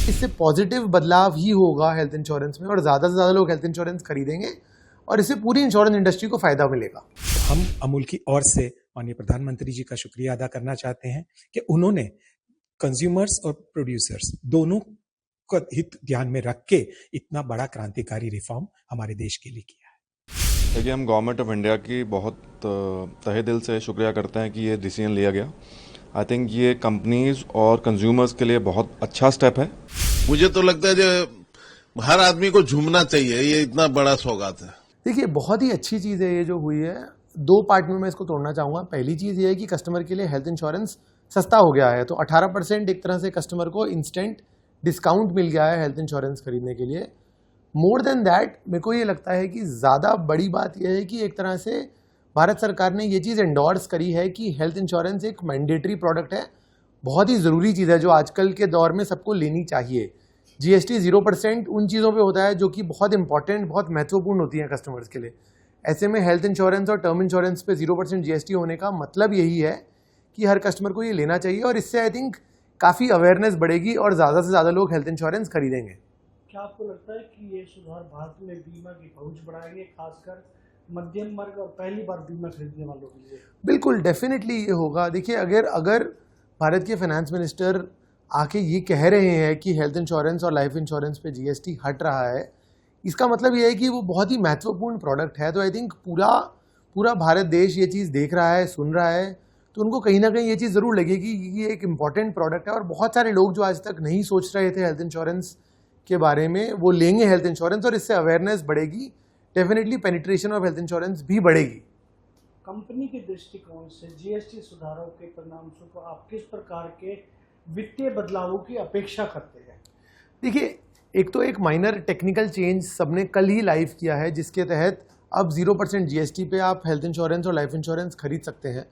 इससे पॉजिटिव बदलाव ही होगा हेल्थ इंश्योरेंस में और ज़्यादा से ज़्यादा लोग हेल्थ इंश्योरेंस खरीदेंगे और इससे पूरी इंश्योरेंस इंडस्ट्री को फायदा मिलेगा। हम अमूल की ओर से माननीय प्रधानमंत्री जी का शुक्रिया अदा करना चाहते हैं कि उन्होंने कंज्यूमर्स और प्रोड्यूसर्स दोनों का हित ध्यान में रख के इतना बड़ा क्रांतिकारी रिफॉर्म हमारे देश के लिए किया है। देखिए, हम गवर्नमेंट ऑफ इंडिया की बहुत तहे दिल से शुक्रिया करते हैं कि ये डिसीजन लिया गया। आई थिंक ये कंपनीज और कंज्यूमर्स के लिए बहुत अच्छा स्टेप है। मुझे तो लगता है जो हर आदमी को झूमना चाहिए, ये इतना बड़ा सौगात है। देखिए, बहुत ही अच्छी चीज़ है ये जो हुई है। दो पार्ट में मैं इसको तोड़ना चाहूँगा। पहली चीज़ ये है कि कस्टमर के लिए हेल्थ इंश्योरेंस सस्ता हो गया है, तो 18% एक तरह से कस्टमर को इंस्टेंट डिस्काउंट मिल गया है हेल्थ इंश्योरेंस खरीदने के लिए। मोर देन दैट, मेरे को ये लगता है कि ज़्यादा बड़ी बात यह है कि एक तरह से भारत सरकार ने ये चीज़ एंडोर्स करी है कि हेल्थ इंश्योरेंस एक मैंडेटरी प्रोडक्ट है, बहुत ही ज़रूरी चीज़ है जो आजकल के दौर में सबको लेनी चाहिए। GST 0% उन चीज़ों पे होता है जो कि बहुत इंपॉर्टेंट, बहुत महत्वपूर्ण होती हैं कस्टमर्स के लिए। ऐसे में हेल्थ इंश्योरेंस और टर्म इंश्योरेंस पे 0% GST होने का मतलब यही है कि हर कस्टमर को ये लेना चाहिए और इससे आई थिंक काफ़ी अवेयरनेस बढ़ेगी और ज़्यादा से ज़्यादा लोग हेल्थ इंश्योरेंस खरीदेंगे। क्या आपको लगता है कि ये सुधार भारत में बीमा की पहुंच बढ़ाएंगे, खासकर मध्यम वर्ग और पहली बार बीमा खरीदने वालों के लिए? बिल्कुल, डेफिनेटली ये होगा। देखिए, अगर भारत के फाइनेंस मिनिस्टर आके ये कह रहे हैं कि हेल्थ इंश्योरेंस और लाइफ इंश्योरेंस पे GST हट रहा है, इसका मतलब ये है कि वो बहुत ही महत्वपूर्ण प्रोडक्ट है। तो आई थिंक पूरा भारत देश ये चीज़ देख रहा है, सुन रहा है, तो उनको कहीं ना कहीं ये चीज़ ज़रूर लगेगी कि ये एक इम्पॉर्टेंट प्रोडक्ट है और बहुत सारे लोग जो आज तक नहीं सोच रहे थे हेल्थ इंश्योरेंस के बारे में, वो लेंगे हेल्थ इंश्योरेंस और इससे अवेयरनेस बढ़ेगी। Definitely penetration of health insurance भी बढ़ेगी। कंपनी के दृष्टिकोण से GST सुधारों के परिणाम स्वरूप आप किस प्रकार के वित्तीय बदलावों की अपेक्षा करते हैं? देखिए, एक तो एक माइनर टेक्निकल चेंज सबने कल ही लाइव किया है, जिसके तहत अब 0% GST पे आप हेल्थ इंश्योरेंस और लाइफ इंश्योरेंस खरीद सकते हैं।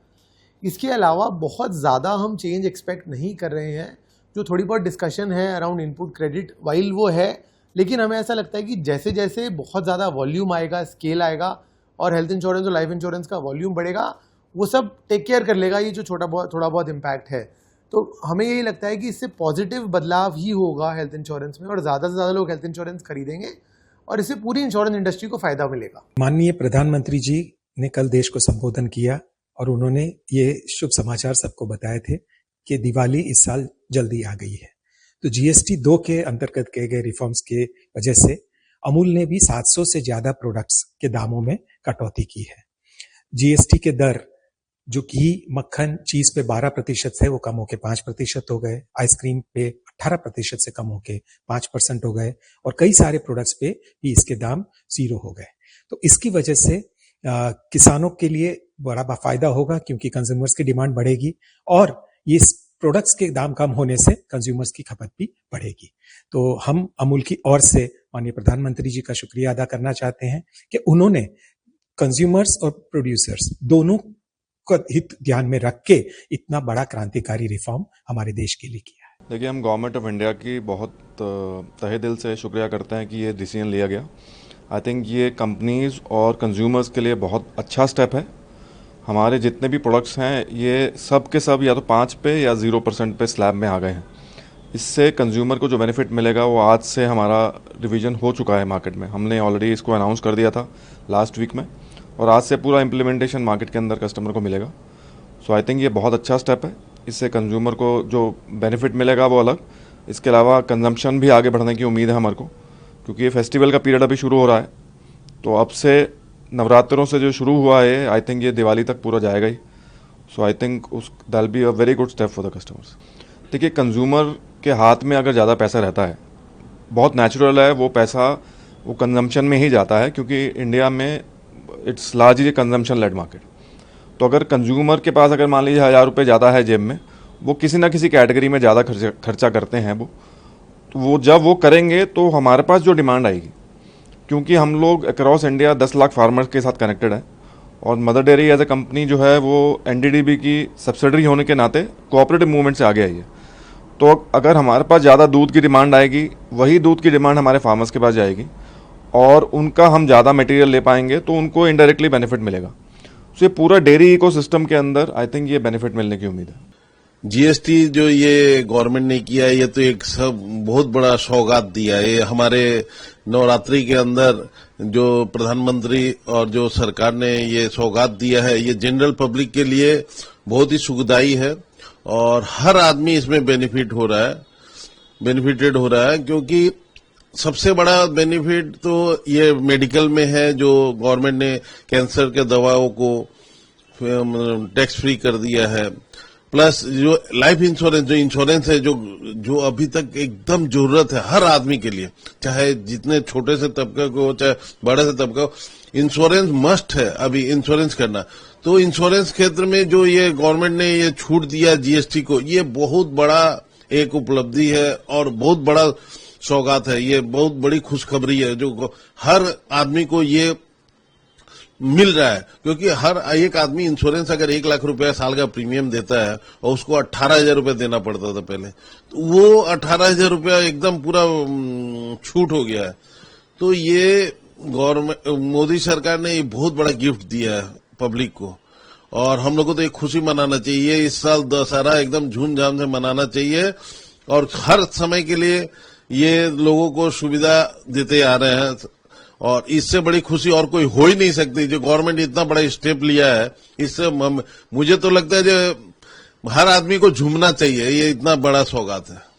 इसके अलावा बहुत ज़्यादा हम चेंज एक्सपेक्ट नहीं कर रहे हैं। जो थोड़ी बहुत डिस्कशन है अराउंड इनपुट क्रेडिट, वाइल वो है, लेकिन हमें ऐसा लगता है कि जैसे जैसे बहुत ज़्यादा वॉल्यूम आएगा, स्केल आएगा और हेल्थ इंश्योरेंस और लाइफ इंश्योरेंस का वॉल्यूम बढ़ेगा, वो सब टेक केयर कर लेगा ये जो थोड़ा बहुत इम्पैक्ट है। तो हमें यही लगता है कि इससे पॉजिटिव बदलाव ही होगा हेल्थ इंश्योरेंस में और ज़्यादा से ज़्यादा लोग हेल्थ इंश्योरेंस खरीदेंगे और इससे पूरी इंश्योरेंस इंडस्ट्री को फायदा मिलेगा। माननीय प्रधानमंत्री जी ने कल देश को संबोधन किया और उन्होंने ये शुभ समाचार सबको बताए थे कि दिवाली इस साल जल्दी आ गई है। तो GST 2 के अंतर्गत किए गए रिफॉर्म्स के वजह से अमूल ने भी 700 से ज्यादा प्रोडक्ट्स के दामों में कटौती की है। GST के दर जो घी, मक्खन, चीज पे 12% से वो कम होके 5% हो गए, आइसक्रीम पे 18% से कम होके 5% हो गए और कई सारे प्रोडक्ट्स पे भी इसके दाम 0 हो गए। तो इसकी वजह से किसानों के लिए बड़ा फायदा होगा क्योंकि कंज्यूमर्स की डिमांड बढ़ेगी और ये प्रोडक्ट्स के दाम कम होने से कंज्यूमर्स की खपत भी बढ़ेगी। तो हम अमूल की ओर से माननीय प्रधानमंत्री जी का शुक्रिया अदा करना चाहते हैं कि उन्होंने कंज्यूमर्स और प्रोड्यूसर्स दोनों का हित ध्यान में रख के इतना बड़ा क्रांतिकारी रिफॉर्म हमारे देश के लिए किया है। देखिए, हम गवर्नमेंट ऑफ इंडिया की बहुत तहे दिल से शुक्रिया करते हैं कि ये डिसीजन लिया गया। आई थिंक ये कंपनीज और कंज्यूमर्स के लिए बहुत अच्छा स्टेप है। हमारे जितने भी प्रोडक्ट्स हैं ये सब के सब या तो 5 पे या 0% पे स्लैब में आ गए हैं। इससे कंज्यूमर को जो बेनिफिट मिलेगा वो आज से हमारा रिवीजन हो चुका है मार्केट में। हमने ऑलरेडी इसको अनाउंस कर दिया था लास्ट वीक में और आज से पूरा इम्प्लीमेंटेशन मार्केट के अंदर कस्टमर को मिलेगा। सो आई थिंक ये बहुत अच्छा स्टेप है। इससे कंज्यूमर को जो बेनिफिट मिलेगा वो अलग, इसके अलावा कंजम्पशन भी आगे बढ़ने की उम्मीद है हमारे को, क्योंकि ये फेस्टिवल का पीरियड अभी शुरू हो रहा है। तो अब से नवरात्रों से जो शुरू हुआ है, आई थिंक ये दिवाली तक पूरा जाएगा ही। So I think that be a very good step for the customers. देखिए, कंज्यूमर के हाथ में अगर ज़्यादा पैसा रहता है, बहुत नेचुरल है वो पैसा वो कंजम्पशन में ही जाता है, क्योंकि इंडिया में it's largely consumption led market. तो अगर कंज्यूमर के पास अगर मान लीजिए 1000 रुपये ज़्यादा है जेब में, वो किसी ना किसी कैटेगरी में ज़्यादा खर्चा करते हैं वो जब वो करेंगे तो हमारे पास जो डिमांड आएगी, क्योंकि हम लोग अक्रॉस इंडिया 10 लाख फार्मर्स के साथ कनेक्टेड है और Mother Dairy as a company जो है वो NDDB की सब्सिडरी होने के नाते कोऑपरेटिव मूवमेंट से आगे आई है। तो अगर हमारे पास ज़्यादा दूध की डिमांड आएगी, वही दूध की डिमांड हमारे फार्मर्स के पास जाएगी और उनका हम ज़्यादा मटेरियल ले पाएंगे तो उनको इनडायरेक्टली बेनिफिट मिलेगा। सो ये पूरा डेयरी इकोसिस्टम के अंदर आई थिंक ये बेनिफिट मिलने की उम्मीद है। जीएसटी जो ये गवर्नमेंट ने किया है, ये तो एक सब बहुत बड़ा सौगात दिया है। ये हमारे नवरात्रि के अंदर जो प्रधानमंत्री और जो सरकार ने ये सौगात दिया है, ये जनरल पब्लिक के लिए बहुत ही सुखदायी है और हर आदमी इसमें बेनिफिटेड हो रहा है, क्योंकि सबसे बड़ा बेनिफिट तो ये मेडिकल में है, जो गवर्नमेंट ने कैंसर के दवाओं को टैक्स फ्री कर दिया है। प्लस जो लाइफ इंश्योरेंस, जो इंश्योरेंस है, जो अभी तक एकदम जरूरत है हर आदमी के लिए, चाहे जितने छोटे से तबके को चाहे बड़े से तबके को, इंश्योरेंस मस्ट है अभी इंश्योरेंस करना। तो इंश्योरेंस क्षेत्र में जो ये गवर्नमेंट ने ये छूट दिया जीएसटी को, ये बहुत बड़ा एक उपलब्धि है और बहुत बड़ा सौगात है। ये बहुत बड़ी खुशखबरी है जो हर आदमी को ये मिल रहा है, क्योंकि हर एक आदमी इंश्योरेंस अगर 1 लाख रुपया साल का प्रीमियम देता है और उसको 18,000 रुपया देना पड़ता था पहले, तो वो 18,000 रुपया एकदम पूरा छूट हो गया है। तो ये गवर्नमेंट, मोदी सरकार ने ये बहुत बड़ा गिफ्ट दिया है पब्लिक को और हम लोग को तो एक खुशी मनाना चाहिए। इस साल दशहरा एकदम झूमझाम से मनाना चाहिए और हर समय के लिए ये लोगों को सुविधा देते आ रहे हैं और इससे बड़ी खुशी और कोई हो ही नहीं सकती। जो गवर्नमेंट इतना बड़ा स्टेप लिया है, इससे मुझे तो लगता है जो हर आदमी को झूमना चाहिए। ये इतना बड़ा सौगात है।